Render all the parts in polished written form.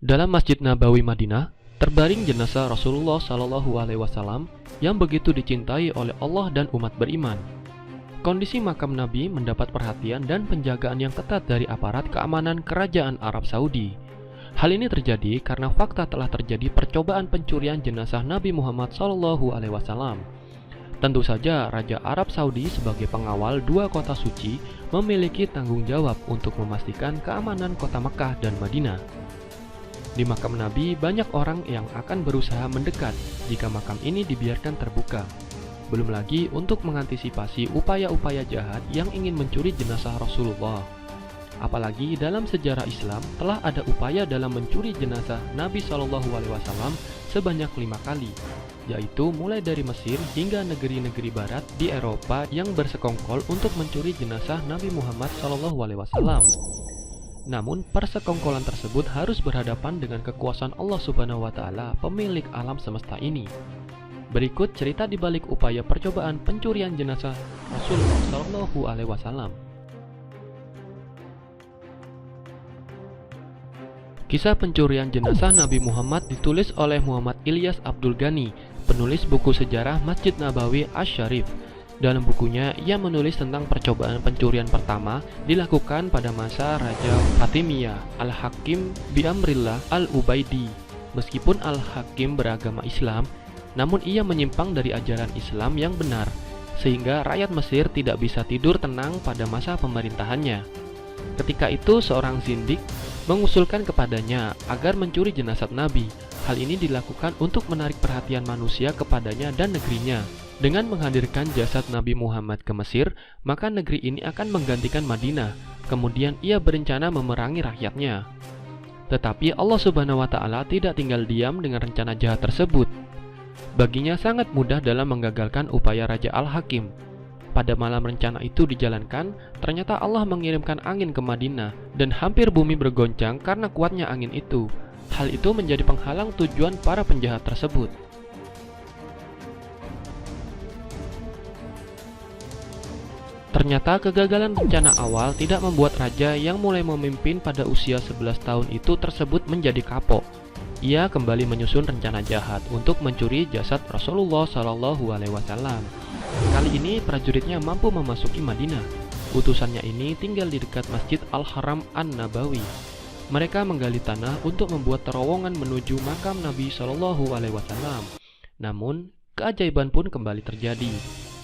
Dalam Masjid Nabawi Madinah, terbaring jenazah Rasulullah SAW yang begitu dicintai oleh Allah dan umat beriman. Kondisi makam Nabi mendapat perhatian dan penjagaan yang ketat dari aparat keamanan Kerajaan Arab Saudi. Hal ini terjadi karena fakta telah terjadi percobaan pencurian jenazah Nabi Muhammad SAW. Tentu saja Raja Arab Saudi sebagai pengawal dua kota suci memiliki tanggung jawab untuk memastikan keamanan kota Mekah dan Madinah. Di makam Nabi, banyak orang yang akan berusaha mendekat jika makam ini dibiarkan terbuka. Belum lagi untuk mengantisipasi upaya-upaya jahat yang ingin mencuri jenazah Rasulullah. Apalagi dalam sejarah Islam telah ada upaya dalam mencuri jenazah Nabi SAW sebanyak 5 kali, yaitu mulai dari Mesir hingga negeri-negeri barat di Eropa yang bersekongkol untuk mencuri jenazah Nabi Muhammad SAW. Namun, persekongkolan tersebut harus berhadapan dengan kekuasaan Allah Subhanahu wa Ta'ala, pemilik alam semesta ini. Berikut cerita di balik upaya percobaan pencurian jenazah Rasulullah SAW. Kisah pencurian jenazah Nabi Muhammad ditulis oleh Muhammad Ilyas Abdul Ghani, penulis buku sejarah Masjid Nabawi Asy-Syarif. Dalam bukunya, ia menulis tentang percobaan pencurian pertama dilakukan pada masa Raja Fatimiyah Al-Hakim Bi'amrillah Al-Ubaidi. Meskipun Al-Hakim beragama Islam, namun ia menyimpang dari ajaran Islam yang benar, sehingga rakyat Mesir tidak bisa tidur tenang pada masa pemerintahannya. Ketika itu, seorang zindik mengusulkan kepadanya agar mencuri jenazah Nabi. Hal ini dilakukan untuk menarik perhatian manusia kepadanya dan negerinya. Dengan menghadirkan jasad Nabi Muhammad ke Mesir, maka negeri ini akan menggantikan Madinah. Kemudian ia berencana memerangi rakyatnya. Tetapi Allah Subhanahu wa Ta'ala tidak tinggal diam dengan rencana jahat tersebut. Baginya sangat mudah dalam menggagalkan upaya Raja Al-Hakim. Pada malam rencana itu dijalankan, ternyata Allah mengirimkan angin ke Madinah dan hampir bumi bergoncang karena kuatnya angin itu. Hal itu menjadi penghalang tujuan para penjahat tersebut. Ternyata kegagalan rencana awal tidak membuat raja yang mulai memimpin pada usia 11 tahun itu tersebut menjadi kapok. Ia kembali menyusun rencana jahat untuk mencuri jasad Rasulullah SAW. Kali ini prajuritnya mampu memasuki Madinah. Utusannya ini tinggal di dekat Masjid Al-Haram An-Nabawi. Mereka menggali tanah untuk membuat terowongan menuju makam Nabi SAW. Namun, keajaiban pun kembali terjadi.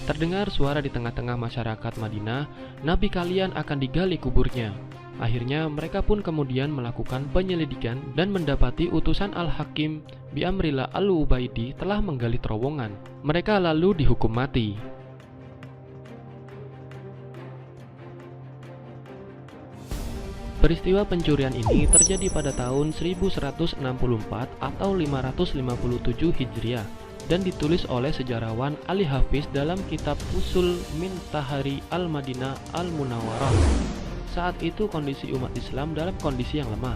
Terdengar suara di tengah-tengah masyarakat Madinah, Nabi kalian akan digali kuburnya. Akhirnya mereka pun kemudian melakukan penyelidikan dan mendapati utusan Al-Hakim Bi'amrillah Al-Ubaidi telah menggali terowongan. Mereka lalu dihukum mati. Peristiwa pencurian ini terjadi pada tahun 1164 atau 557 Hijriah dan ditulis oleh sejarawan Ali Hafiz dalam kitab Usul min Tahari Al-Madinah Al-Munawwarah. Saat itu kondisi umat Islam dalam kondisi yang lemah,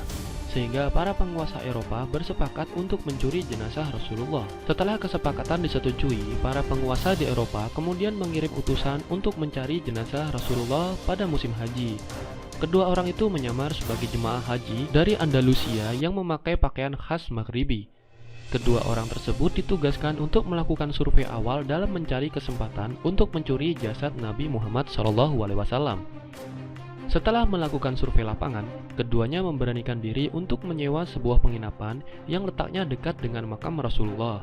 sehingga para penguasa Eropa bersepakat untuk mencuri jenazah Rasulullah. Setelah kesepakatan disetujui, para penguasa di Eropa kemudian mengirim utusan untuk mencari jenazah Rasulullah pada musim haji. Kedua orang itu menyamar sebagai jemaah haji dari Andalusia yang memakai pakaian khas Maghribi. Kedua orang tersebut ditugaskan untuk melakukan survei awal dalam mencari kesempatan untuk mencuri jasad Nabi Muhammad SAW. Setelah melakukan survei lapangan, keduanya memberanikan diri untuk menyewa sebuah penginapan yang letaknya dekat dengan makam Rasulullah.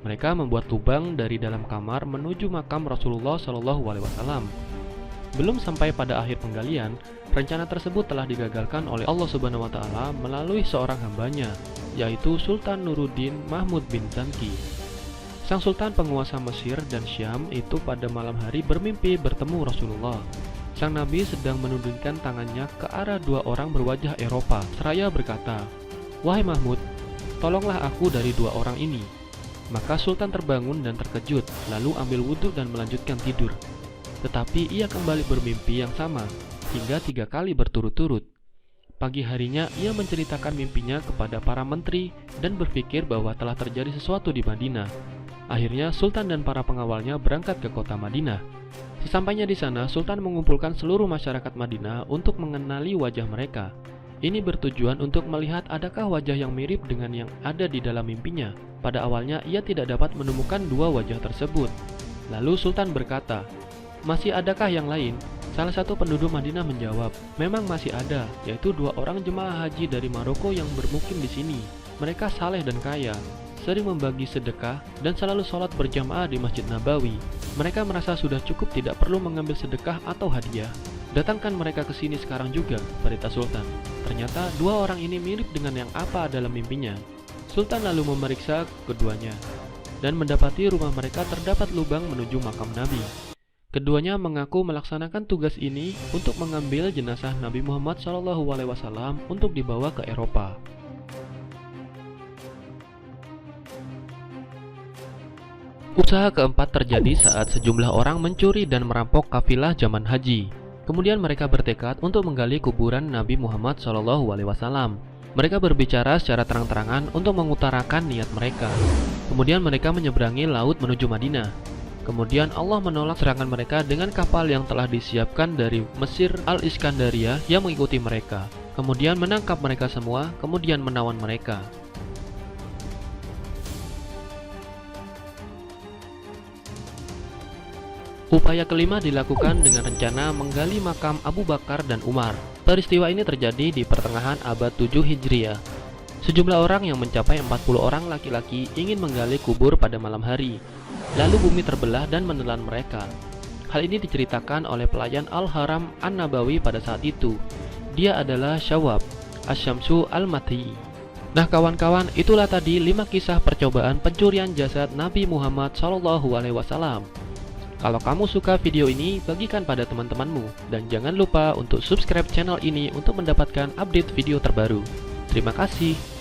Mereka membuat lubang dari dalam kamar menuju makam Rasulullah SAW. Belum sampai pada akhir penggalian, rencana tersebut telah digagalkan oleh Allah Subhanahu wa Ta'ala melalui seorang hambanya, yaitu Sultan Nuruddin Mahmud bin Zanki. Sang sultan penguasa Mesir dan Syam itu pada malam hari bermimpi bertemu Rasulullah. Sang Nabi sedang menundukkan tangannya ke arah dua orang berwajah Eropa, seraya berkata, "Wahai Mahmud, tolonglah aku dari dua orang ini." Maka Sultan terbangun dan terkejut, lalu ambil wudhu dan melanjutkan tidur. Tetapi ia kembali bermimpi yang sama, hingga 3 kali berturut-turut. Pagi harinya ia menceritakan mimpinya kepada para menteri dan berpikir bahwa telah terjadi sesuatu di Madinah. Akhirnya Sultan dan para pengawalnya berangkat ke kota Madinah. Sesampainya di sana, Sultan mengumpulkan seluruh masyarakat Madinah untuk mengenali wajah mereka. Ini bertujuan untuk melihat adakah wajah yang mirip dengan yang ada di dalam mimpinya. Pada awalnya ia tidak dapat menemukan dua wajah tersebut. Lalu Sultan berkata, "Masih adakah yang lain?" Salah satu penduduk Madinah menjawab, "Memang masih ada, yaitu dua orang jemaah haji dari Maroko yang bermukim di sini. Mereka saleh dan kaya, sering membagi sedekah dan selalu sholat berjamaah di Masjid Nabawi. Mereka merasa sudah cukup, tidak perlu mengambil sedekah atau hadiah. Datangkan mereka ke sini sekarang juga," perintah Sultan. Ternyata dua orang ini mirip dengan yang apa dalam mimpinya. Sultan lalu memeriksa keduanya dan mendapati rumah mereka terdapat lubang menuju makam Nabi. Keduanya mengaku melaksanakan tugas ini untuk mengambil jenazah Nabi Muhammad SAW untuk dibawa ke Eropa. Usaha keempat terjadi saat sejumlah orang mencuri dan merampok kafilah zaman haji. Kemudian mereka bertekad untuk menggali kuburan Nabi Muhammad SAW. Mereka berbicara secara terang-terangan untuk mengutarakan niat mereka. Kemudian mereka menyeberangi laut menuju Madinah. Kemudian Allah menolak serangan mereka dengan kapal yang telah disiapkan dari Mesir Al-Iskandaria yang mengikuti mereka. Kemudian menangkap mereka semua, kemudian menawan mereka. Upaya kelima dilakukan dengan rencana menggali makam Abu Bakar dan Umar. Peristiwa ini terjadi di pertengahan abad 7 Hijriah. Sejumlah orang yang mencapai 40 orang laki-laki ingin menggali kubur pada malam hari. Lalu bumi terbelah dan menelan mereka. Hal ini diceritakan oleh pelayan Al-Haram An-Nabawi pada saat itu. Dia adalah Syawab Asy-Syamsu Al-Mati. Nah kawan-kawan, itulah tadi 5 kisah percobaan pencurian jasad Nabi Muhammad SAW. Kalau kamu suka video ini, bagikan pada teman-temanmu. Dan jangan lupa untuk subscribe channel ini untuk mendapatkan update video terbaru. Terima kasih.